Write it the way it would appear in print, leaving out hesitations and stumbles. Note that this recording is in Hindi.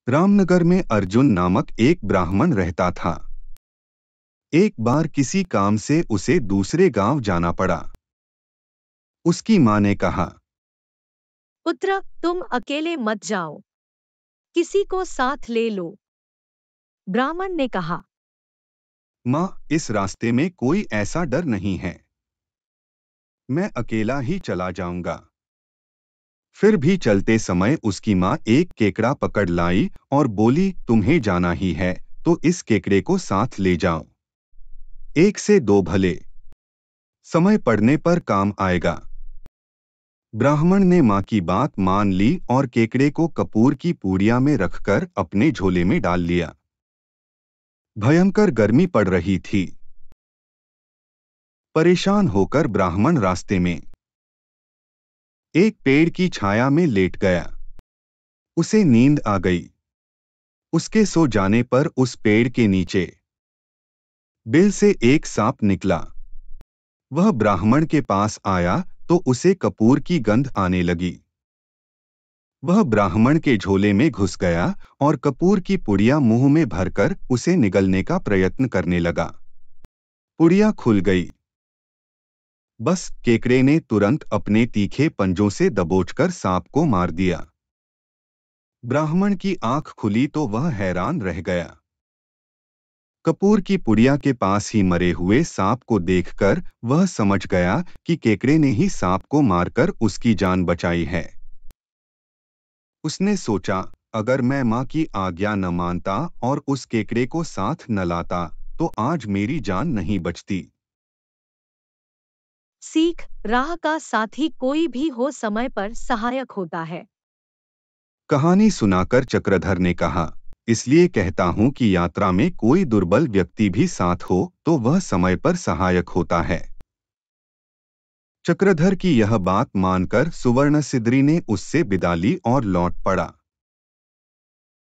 रामनगर में अर्जुन नामक एक ब्राह्मण रहता था। एक बार किसी काम से उसे दूसरे गांव जाना पड़ा। उसकी मां ने कहा, पुत्र, तुम अकेले मत जाओ, किसी को साथ ले लो। ब्राह्मण ने कहा, मां, इस रास्ते में कोई ऐसा डर नहीं है, मैं अकेला ही चला जाऊंगा। फिर भी चलते समय उसकी मां एक केकड़ा पकड़ लाई और बोली, तुम्हें जाना ही है तो इस केकड़े को साथ ले जाओ। एक से दो भले, समय पड़ने पर काम आएगा। ब्राह्मण ने मां की बात मान ली और केकड़े को कपूर की पूड़िया में रखकर अपने झोले में डाल लिया। भयंकर गर्मी पड़ रही थी। परेशान होकर ब्राह्मण रास्ते में एक पेड़ की छाया में लेट गया। उसे नींद आ गई। उसके सो जाने पर उस पेड़ के नीचे बिल से एक सांप निकला। वह ब्राह्मण के पास आया तो उसे कपूर की गंध आने लगी। वह ब्राह्मण के झोले में घुस गया और कपूर की पुड़िया मुंह में भरकर उसे निगलने का प्रयत्न करने लगा। पुड़िया खुल गई। बस केकड़े ने तुरंत अपने तीखे पंजों से दबोचकर सांप को मार दिया। ब्राह्मण की आंख खुली तो वह हैरान रह गया। कपूर की पुड़िया के पास ही मरे हुए सांप को देखकर वह समझ गया कि केकड़े ने ही सांप को मारकर उसकी जान बचाई है। उसने सोचा, अगर मैं मां की आज्ञा न मानता और उस केकड़े को साथ न लाता तो आज मेरी जान नहीं बचती। सीख, राह का साथी कोई भी हो समय पर सहायक होता है। कहानी सुनाकर चक्रधर ने कहा, इसलिए कहता हूं कि यात्रा में कोई दुर्बल व्यक्ति भी साथ हो तो वह समय पर सहायक होता है। चक्रधर की यह बात मानकर सुवर्णसिद्री ने उससे विदा ली और लौट पड़ा।